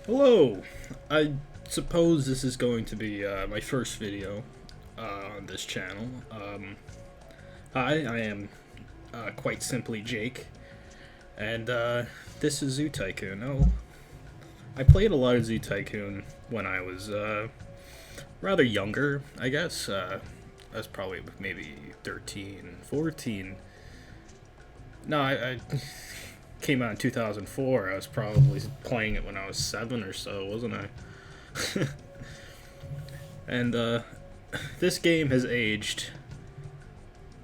Hello! I suppose this is going to be my first video on this channel. Hi, I am quite simply Jake, and this is Zoo Tycoon. Oh, I played a lot of Zoo Tycoon when I was rather younger, I guess. I was probably maybe 13, 14. No, I came out in 2004. I was probably playing it when I was 7 or so, wasn't I? And this game has aged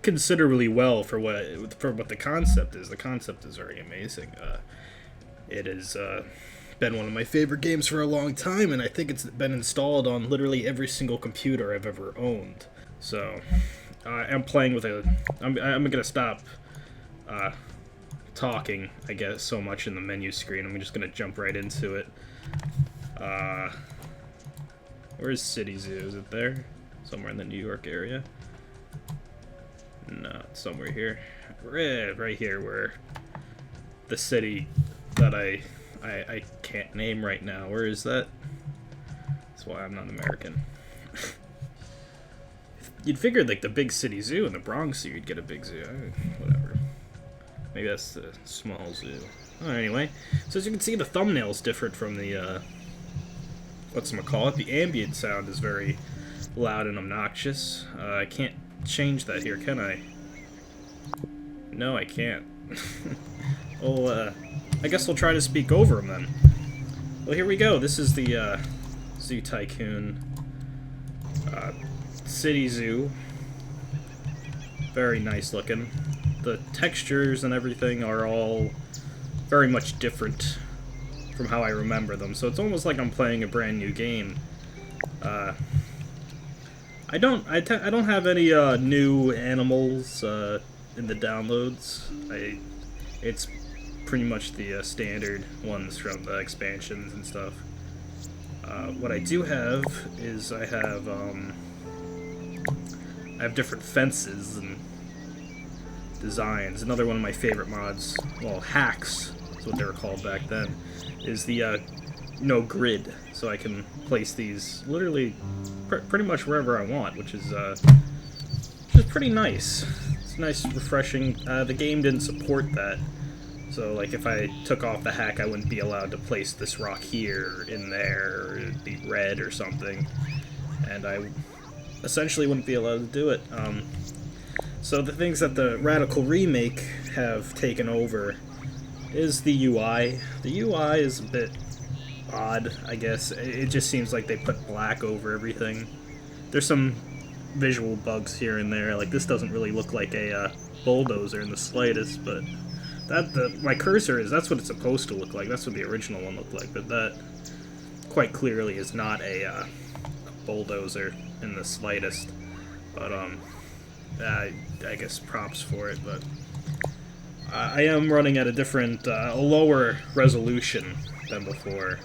considerably well for what the concept is. The concept is very amazing. It has been one of my favorite games for a long time, and I think it's been installed on literally every single computer I've ever owned. So I'm playing with a. I'm gonna stop talking, I guess, so much in the menu screen. I'm just gonna jump right into it. Where's City Zoo? Is it there? Somewhere in the New York area? No, it's somewhere here. Right here, where the city that I can't name right now. Where is that? That's why I'm not American. You'd figure like the big city zoo in the Bronx, you'd get a big zoo. Whatever. Maybe that's the small zoo. Oh, anyway, so as you can see, the thumbnail's different from the, whatchamacallit. The ambient sound is very loud and obnoxious. I can't change that here, can I? No, I can't. Well, I guess we'll try to speak over them then. Well, here we go. This is the, Zoo Tycoon, City Zoo. Very nice looking. The textures and everything are all very much different from how I remember them, so it's almost like I'm playing a brand new game. I don't have any new animals in the downloads. It's pretty much the standard ones from the expansions and stuff. What I do have is I have different fences and designs. Another one of my favorite mods, well, hacks is what they were called back then, is the no grid, so I can place these literally pretty much wherever I want, which is pretty nice. It's nice, refreshing. The game didn't support that, so like if I took off the hack, I wouldn't be allowed to place this rock here, in there, or it'd be red or something, and I essentially wouldn't be allowed to do it. So the things that the Radical Remake have taken over is the UI. The UI is a bit odd, I guess. It just seems like they put black over everything. There's some visual bugs here and there. Like, this doesn't really look like a bulldozer in the slightest, but my cursor is, that's what it's supposed to look like. That's what the original one looked like, but that quite clearly is not a bulldozer in the slightest. But I guess props for it, but I am running at a different, a lower resolution than before.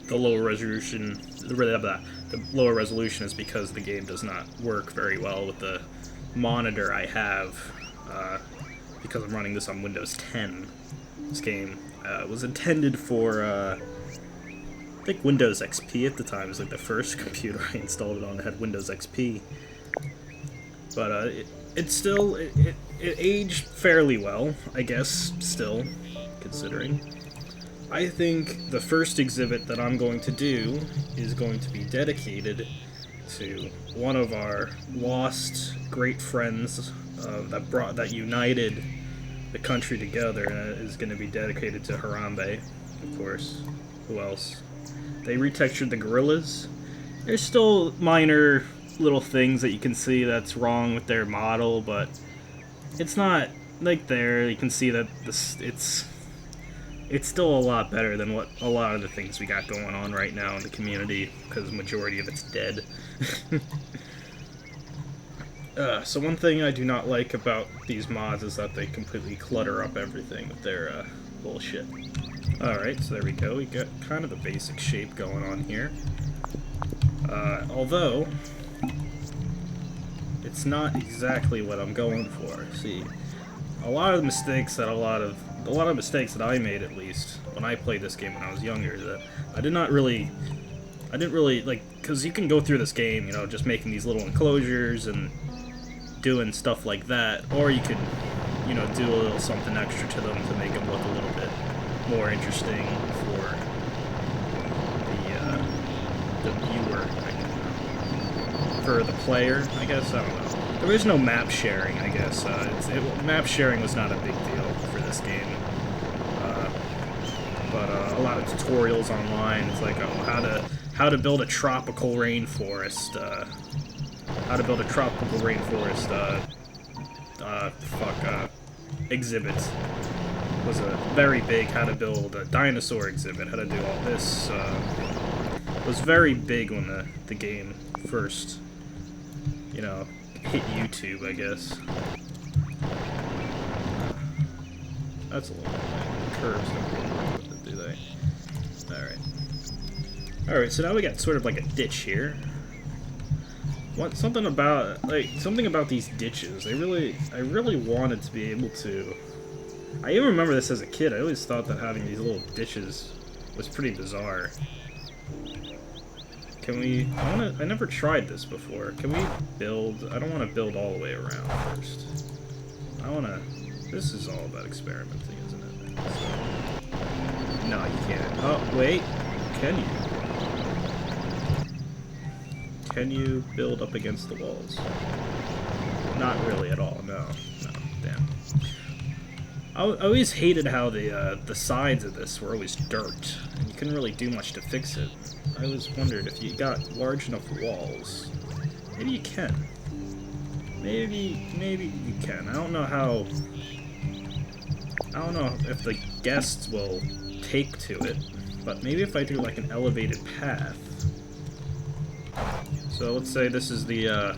The lower resolution, the lower resolution is because the game does not work very well with the monitor I have, because I'm running this on Windows 10. This game was intended for, I think Windows XP at the time. It was like the first computer I installed it on that had Windows XP. But it aged fairly well, I guess, still, considering. I think the first exhibit that I'm going to do is going to be dedicated to one of our lost great friends that united the country together, and it is going to be dedicated to Harambe, of course. Who else? They retextured the gorillas. There's still minor little things that you can see that's wrong with their model, but it's not like there. You can see that it's still a lot better than what a lot of the things we got going on right now in the community, because the majority of it's dead. So one thing I do not like about these mods is that they completely clutter up everything with their bullshit. Alright, so there we go. We got kind of the basic shape going on here. Although it's not exactly what I'm going for. See, a lot of the mistakes that a lot of a lot of mistakes that I made, at least when I played this game when I was younger, that I didn't really like, because you can go through this game, you know, just making these little enclosures and doing stuff like that, or you could, you know, do a little something extra to them to make them look a little bit more interesting for the viewer, for the player, I guess. I don't know. There is no map sharing, I guess. Map sharing was not a big deal for this game. But a lot of tutorials online. It's like, oh, how to build a tropical rainforest. How to build a tropical rainforest. Exhibit was a very big. How to build a dinosaur exhibit. How to do all this. Was very big when the game first, you know, hit YouTube, I guess. That's a little curves don't really work with it, do they? Alright, so now we got sort of like a ditch here. Something about these ditches. I really wanted to be able to. I even remember this as a kid. I always thought that having these little ditches was pretty bizarre. Can we? I never tried this before. Can we build? I don't want to build all the way around first. I want to. This is all about experimenting, isn't it? So, no, you can't. Oh, wait. Can you? Can you build up against the walls? Not really at all. No. Damn. I always hated how the sides of this were always dirt, and you couldn't really do much to fix it. I always wondered if you got large enough walls. Maybe you can. Maybe you can. I don't know how. I don't know if the guests will take to it, but maybe if I do like an elevated path. So let's say this is the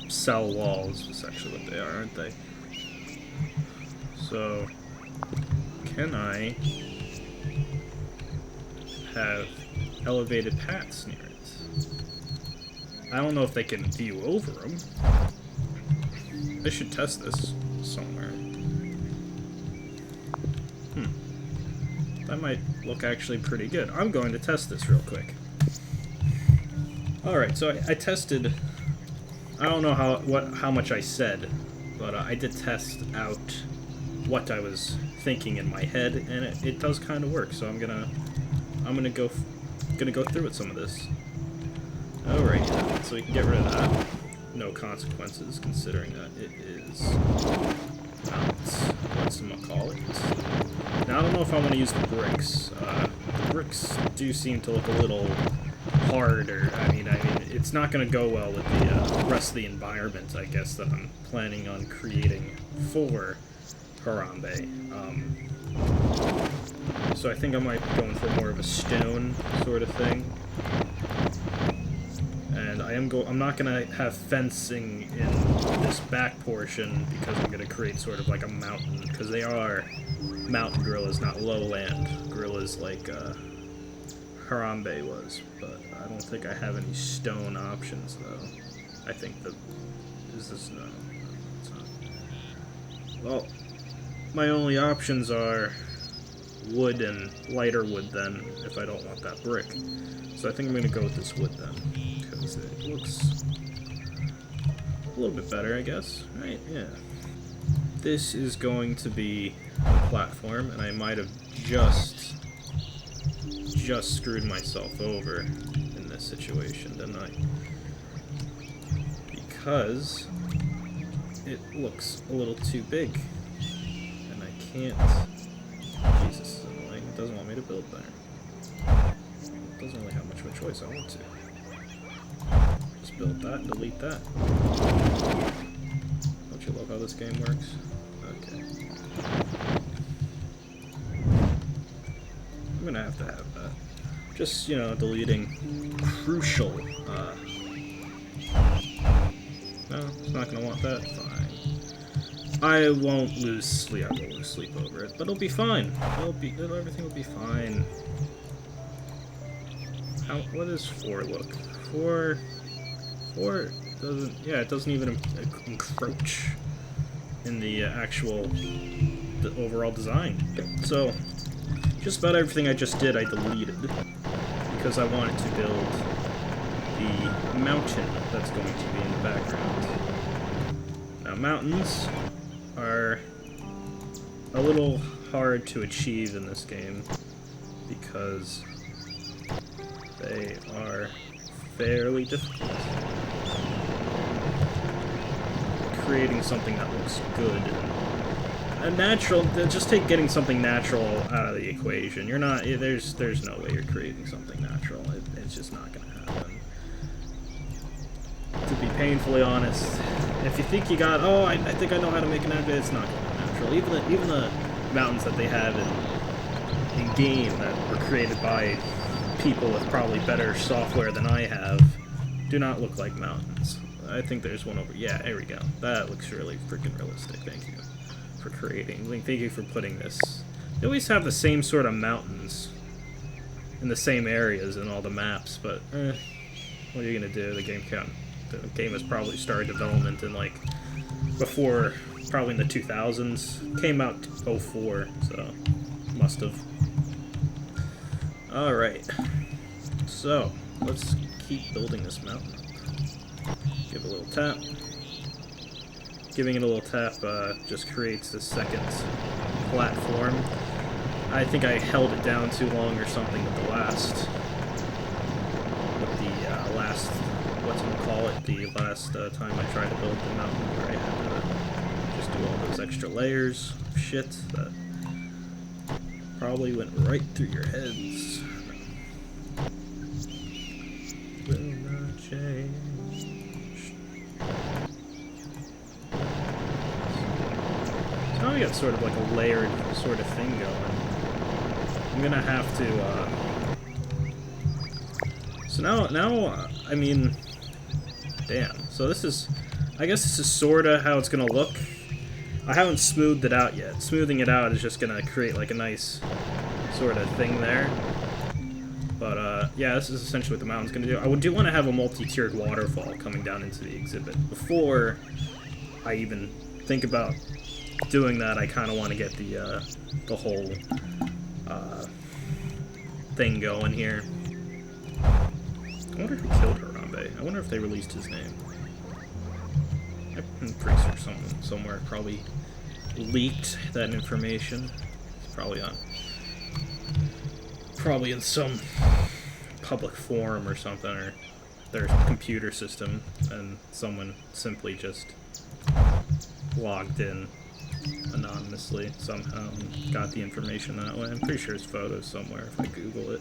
cell walls. That's actually what they are, aren't they? So, can I have elevated paths near it? I don't know if they can view over them. I should test this somewhere. That might look actually pretty good. I'm going to test this real quick. Alright, so I tested. I don't know how much I said, but I did test out what I was thinking in my head, and it does kind of work. So I'm gonna go through with some of this. Alright, so we can get rid of that. No consequences, considering that it is whatchamacallit. Now I don't know if I want to use the bricks. The bricks do seem to look a little harder. I mean, it's not going to go well with the rest of the environment, I guess, that I'm planning on creating for Harambe. So I think I might be going for more of a stone sort of thing. And I'm not going to have fencing in this back portion because I'm going to create sort of like a mountain, because they are mountain gorillas, not lowland gorillas like Harambe was, but I don't think I have any stone options, though. I think is this, no, it's not. Well, my only options are wood and lighter wood, then, if I don't want that brick. So I think I'm going to go with this wood, then, because it looks a little bit better, I guess, right? Yeah. This is going to be the platform, and I might have just screwed myself over in this situation, didn't I? Because it looks a little too big, and I can't. Jesus, this is annoying. It doesn't want me to build there. It doesn't really have much of a choice. I want to just build that and delete that. Don't you love how this game works? Okay. I'm gonna have to have that. Just, you know, deleting crucial, no, it's not gonna want that? Fine. I won't lose sleep. I won't lose sleep over it, but it'll be fine. Everything will be fine. What does 4 look? 4 doesn't, yeah, it doesn't even encroach in the actual the overall design. So, just about everything I just did I deleted, because I wanted to build the mountain that's going to be in the background. Now, mountains are a little hard to achieve in this game, because they are fairly difficult. Creating something that looks good and natural, just take getting something natural out of the equation. You're not, there's no way you're creating something natural. It's just not gonna happen. To be painfully honest, if you think you got, oh, I think I know how to make an outfit, it's not gonna be natural. Even the mountains that they have in game that were created by people with probably better software than I have do not look like mountains. I think there's one over. Yeah, there we go. That looks really freaking realistic. Thank you for creating. Thank you for putting this. They always have the same sort of mountains in the same areas in all the maps, but what are you gonna do? The game has probably started development in like before, probably in the 2000s. Came out 04, so must have. All right. So let's keep building this mountain. Give it a little tap. Giving it a little tap just creates the second platform. I think I held it down too long or something with the last, the last time I tried to build the mountain, where I had to just do all those extra layers of shit that probably went right through your heads. Will not change. So now we got sort of like a layered sort of thing going. I'm gonna have to, so now, I mean, damn. So this is, I guess this is sorta how it's gonna look. I haven't smoothed it out yet. Smoothing it out is just gonna create like a nice sort of thing there. But, yeah, this is essentially what the mountain's gonna do. I do want to have a multi-tiered waterfall coming down into the exhibit. Before I even think about doing that, I kind of want to get the whole, thing going here. I wonder who killed Harambe. I wonder if they released his name. I'm pretty sure someone somewhere probably leaked that information. It's probably in some public forum or something, or their computer system, and someone simply just logged in anonymously somehow and got the information that way. I'm pretty sure his photo's somewhere if I Google it.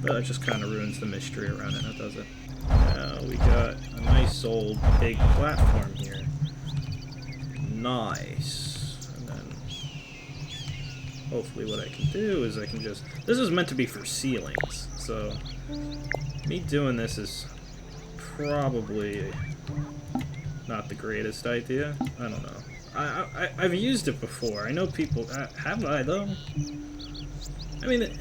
But it just kind of ruins the mystery around it, does it? Now we got a nice old big platform here. Nice. And then hopefully what I can do is I can just... This is meant to be for ceilings, so me doing this is probably not the greatest idea. I don't know. I've used it before. I know people... have I, though? I mean,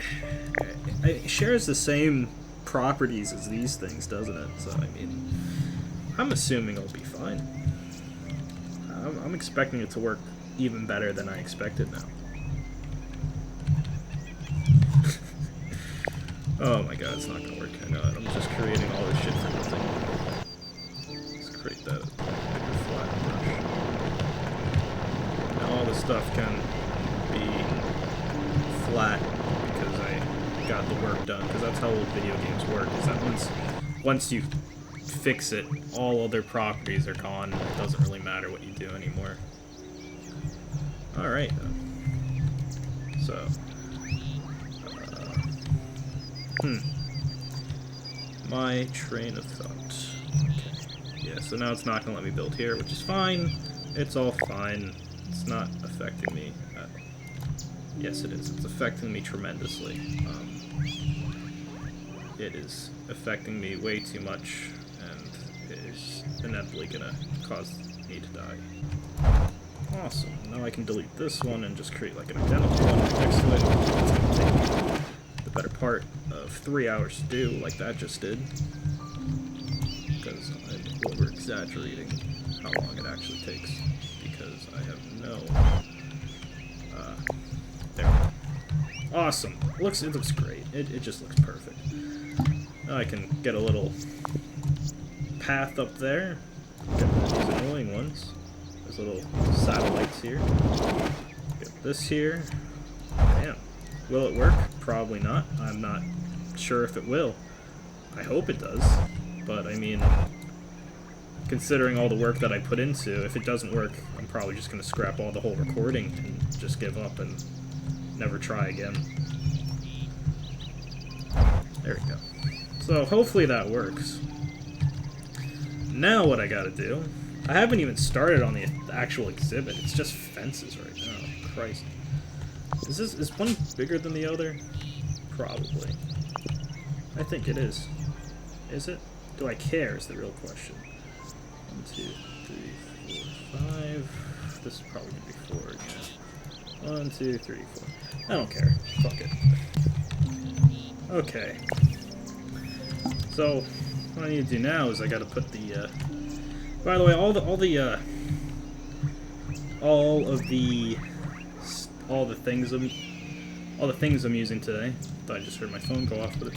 it shares the same properties as these things, doesn't it? So, I mean, I'm assuming it'll be fine. I'm expecting it to work even better than I expected now. Oh my god, it's not gonna work. I know it. I'm just creating all this shit for nothing. Let's create that bigger flat brush. Now all this stuff can be flat because I got the work done. Because that's how old video games work, is that once you fix it, all other properties are gone. It doesn't really matter what you do anymore. Alright then. So... my train of thought. Okay. Yeah, so now it's not going to let me build here, which is fine. It's all fine. It's not affecting me. Yes, it is. It's affecting me tremendously. It is affecting me way too much, and it is inevitably going to cause me to die. Awesome. Now I can delete this one and just create like an identical one next to it. It's going to take the better part of 3 hours to do, like that just did. Because I'm over-exaggerating how long it actually takes. Because I have no There. Awesome. It looks great. It just looks perfect. Now I can get a little path up there. Get these annoying ones. There's little satellites here. Get this here. Damn. Will it work? Probably not. I'm not sure if it will. I hope it does. But, I mean, considering all the work that I put into, if it doesn't work, I'm probably just going to scrap all the whole recording and just give up and never try again. There we go. So, hopefully that works. Now what I gotta do... I haven't even started on the actual exhibit. It's just fences right now. Christ. Is one bigger than the other? Probably. I think it is. Is it? Do I care is the real question. 1, 2, 3, 4, 5. This is probably gonna be 4 again. 1, 2, 3, 4. I don't care. Fuck it. Okay. So what I need to do now is I gotta put the by the way, all the things I'm using today. Thought I just heard my phone go off, but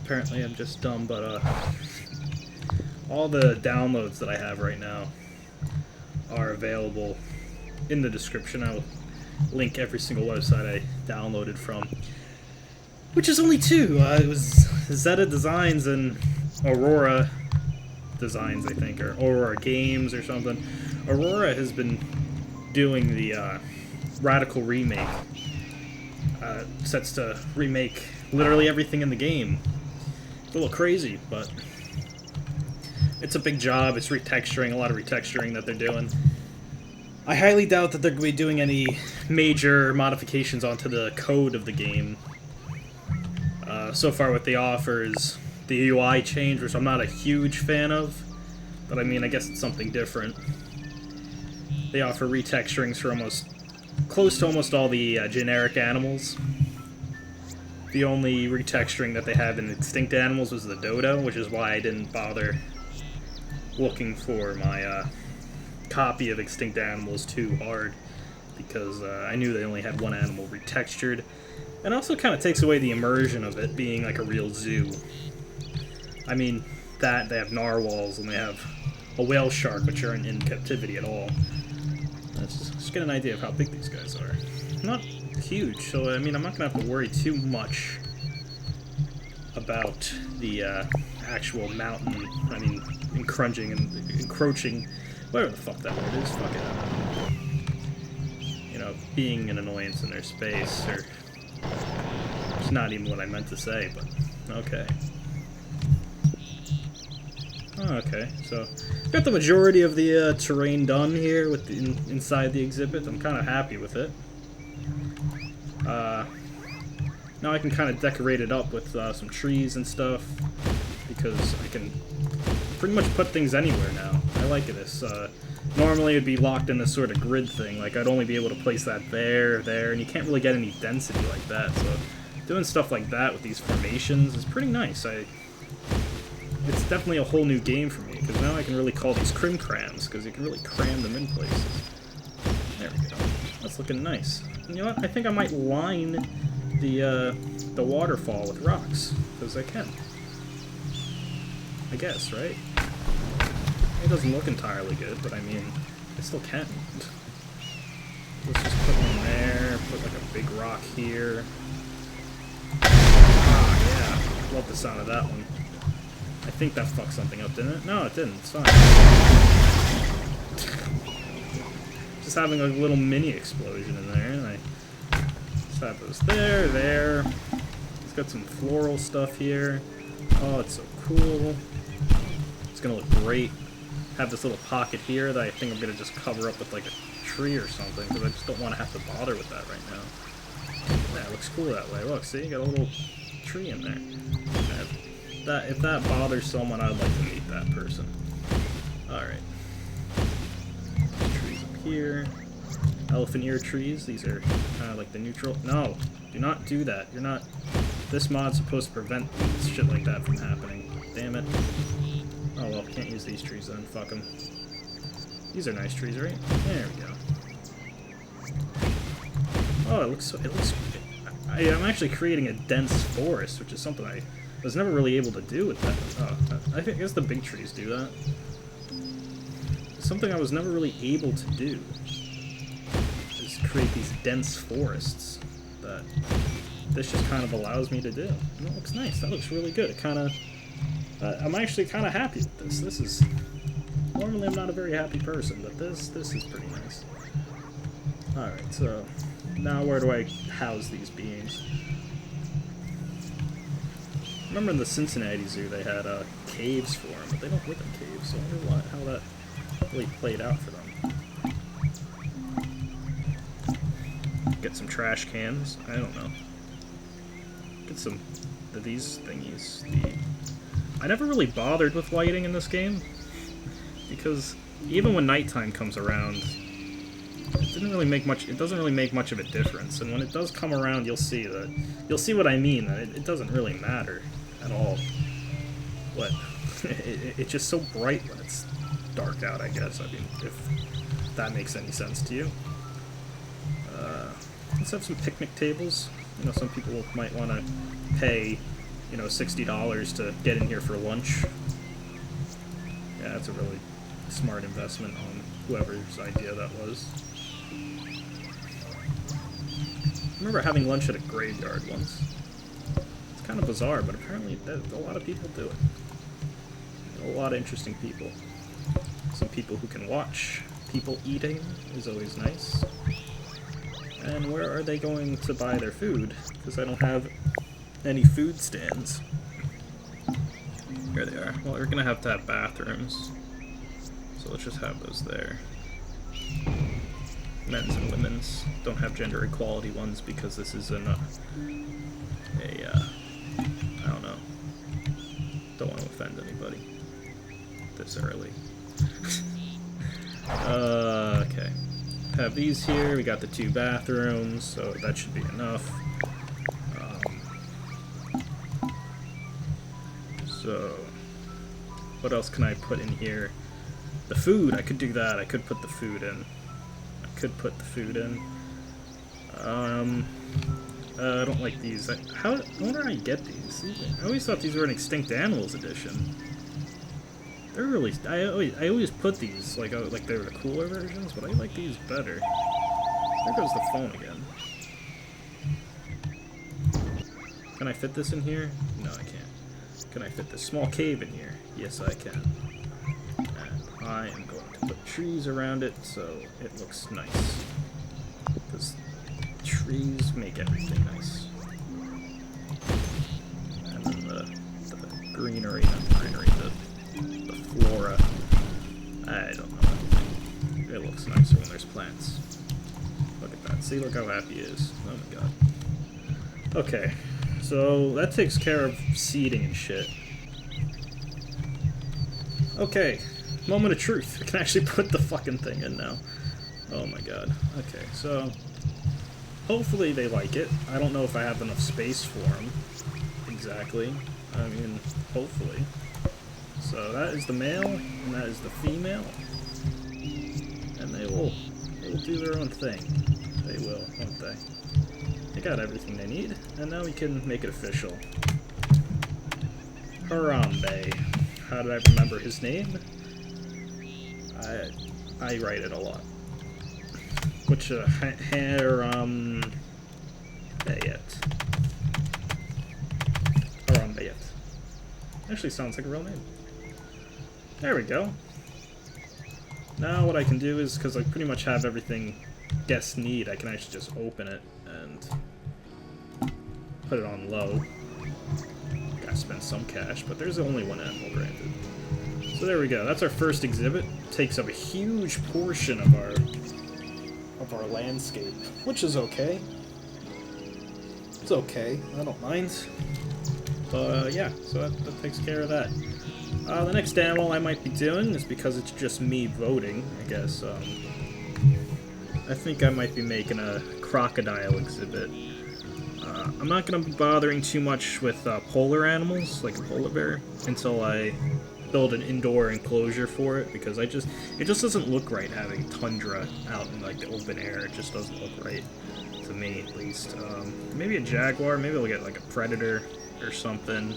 apparently I'm just dumb. But all the downloads that I have right now are available in the description. I'll link every single website I downloaded from, which is only 2. It was Zeta Designs and Aurora Designs, I think, or Aurora Games or something. Aurora has been doing the Radical Remake. Sets to remake literally everything in the game. It's a little crazy, but it's a big job. It's retexturing, a lot of retexturing that they're doing. I highly doubt that they're going to be doing any major modifications onto the code of the game. So far what they offer is the UI change, which I'm not a huge fan of, but I mean, I guess it's something different. They offer retexturings for close to almost all the generic animals. The only retexturing that they have in extinct animals was the dodo, which is why I didn't bother looking for my copy of extinct animals too hard, because I knew they only had one animal retextured. And also kind of takes away the immersion of it being like a real zoo. I mean, that they have narwhals and they have a whale shark, which aren't in captivity at all. Let's just get an idea of how big these guys are. Not huge, so I mean, I'm not gonna have to worry too much about the actual mountain. I mean, encroaching, whatever the fuck that word is. Fuck it. You know, being an annoyance in their space, or it's not even what I meant to say, but okay. Okay, so got the majority of the terrain done here with inside the exhibit. I'm kind of happy with it. Now I can kind of decorate it up with some trees and stuff, because I can pretty much put things anywhere now. I like this. Normally it'd be locked in this sort of grid thing, like I'd only be able to place that there, and you can't really get any density like that, so doing stuff like that with these formations is pretty nice. It's definitely a whole new game for me, because now I can really call these crim crams, because you can really cram them in places. There we go. That's looking nice. And you know what? I think I might line the waterfall with rocks, because I can. I guess, right? It doesn't look entirely good, but I mean, I still can. Let's just put one there, put like a big rock here. Ah, yeah. Love the sound of that one. I think that fucked something up, didn't it? No, it didn't. It's fine. Just having a little mini explosion in there, and I just have those there. It's got some floral stuff here. Oh, it's so cool. It's gonna look great. Have this little pocket here that I think I'm gonna just cover up with like a tree or something, because I just don't want to have to bother with that right now. Yeah, it looks cool that way. Look, see, you got a little tree in there. If that bothers someone, I'd like to meet that person. Alright. Trees up here. Elephant ear trees. These are kind of like the neutral. No! Do not do that. You're not... This mod's supposed to prevent shit like that from happening. Damn it. Oh well, can't use these trees then. Fuck them. These are nice trees, right? There we go. Oh, it looks. I'm actually creating a dense forest, which is something I was never really able to do with that. I guess the big trees do that. Something I was never really able to do is create these dense forests that this just kind of allows me to do. And that looks nice. That looks really good. It kind of. I'm actually kind of happy with this. This is. Normally, I'm not a very happy person, but this is pretty nice. All right, so now where do I house these beings? Remember in the Cincinnati Zoo they had caves for them, but they don't live in caves, so I wonder how that really played out for them. Get some trash cans. I don't know. Get some of these thingies. I never really bothered with lighting in this game because even when nighttime comes around, it doesn't really make much of a difference. And when it does come around, you'll see what I mean. That it doesn't really matter at all. But it's just so bright when it's dark out, I guess. I mean, if that makes any sense to you. Let's have some picnic tables. You know, some people might want to pay, you know, $60 to get in here for lunch. Yeah, that's a really smart investment on whoever's idea that was. I remember having lunch at a graveyard once. It's kind of bizarre, but apparently a lot of people do it. A lot of interesting people. Some people who can watch people eating is always nice. And where are they going to buy their food? Because I don't have any food stands. Here they are. Well, we're going to have bathrooms. So let's just have those there. Men's and women's. Don't have gender equality ones because this is I don't know. Don't want to offend anybody this early. Okay. Have these here. We got the 2 bathrooms, so that should be enough. So, what else can I put in here? The food. I could do that. I could put the food in. I don't like these. I wonder how I get these. I always thought these were an Extinct Animals edition. They're really. I always put these like they were the cooler versions, but I like these better. There goes the phone again. Can I fit this in here? No, I can't. Can I fit this small cave in here? Yes, I can. And I am going to put trees around it so it looks nice. Because trees make everything nice. And then the greenery, the flora. I don't know. It looks nicer when there's plants. Look at that. See, look how happy he is. Oh my god. Okay. So that takes care of seeding and shit. Okay. Moment of truth. I can actually put the fucking thing in now. Oh my god. Okay, so hopefully they like it. I don't know if I have enough space for them. Exactly. I mean, hopefully. So that is the male, and that is the female. And they will do their own thing. They will, won't they? They got everything they need, and now we can make it official. Harambe. How did I remember his name? I write it a lot. Which, Harambe. Actually sounds like a real name. There we go. Now what I can do is, because I pretty much have everything guests need, I can actually just open it and put it on low. Gotta spend some cash, but there's only one animal granted. So there we go. That's our first exhibit. Takes up a huge portion of our landscape, which is okay. It's okay. I don't mind. But yeah, so that takes care of that. The next animal I might be doing is, because it's just me voting, I guess. I think I might be making a crocodile exhibit. I'm not going to be bothering too much with polar animals, like a polar bear, until I build an indoor enclosure for it, because it just doesn't look right having tundra out in like the open air. It just doesn't look right. to me at least. Maybe a jaguar, maybe I'll get like a predator or something.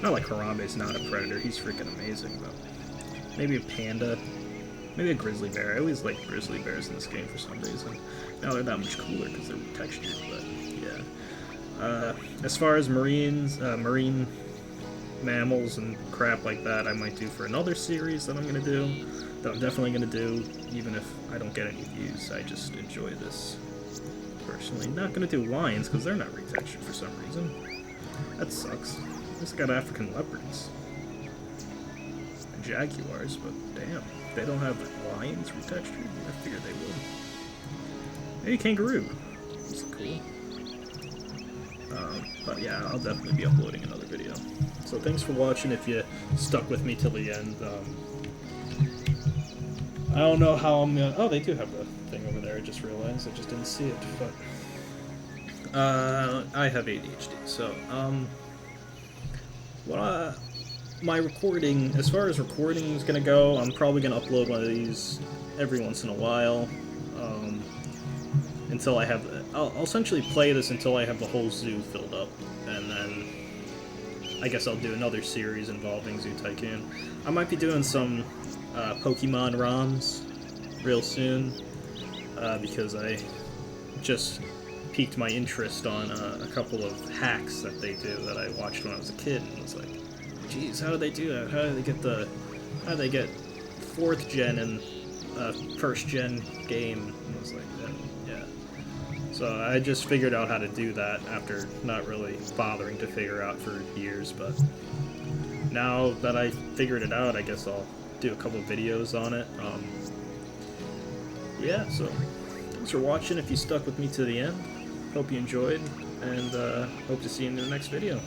Not like Harambe's not a predator, he's freaking amazing, but maybe a panda, maybe a grizzly bear. I always like grizzly bears in this game for some reason. Now they're that much cooler because they're textured, but yeah. As far as marine mammals and crap like that, I might do for another series that I'm going to do, that I'm definitely going to do, even if I don't get any views. I just enjoy this, personally. Not going to do lions, because they're not retextured for some reason. That sucks. At least I got African leopards. And jaguars, but damn, they don't have lions retextured? I figured they would. Maybe kangaroo. That's cool. But yeah, I'll definitely be uploading another video. So thanks for watching if you stuck with me till the end. I don't know how I'm gonna... Oh, they do have the thing over there, I just realized. I just didn't see it, but... I have ADHD, so, my recording, as far as recording is gonna go, I'm probably gonna upload one of these every once in a while, until I have... I'll essentially play this until I have the whole zoo filled up, and then I guess I'll do another series involving Zoo Tycoon. I might be doing some Pokemon ROMs real soon, because I just piqued my interest on a couple of hacks that they do that I watched when I was a kid, and was like, geez, how do they do that? How do they get 4th gen in a 1st gen game? And I was like, yeah. So I just figured out how to do that after not really bothering to figure out for years, but now that I figured it out, I guess I'll do a couple videos on it. Yeah, so thanks for watching if you stuck with me to the end. Hope you enjoyed, and hope to see you in the next video.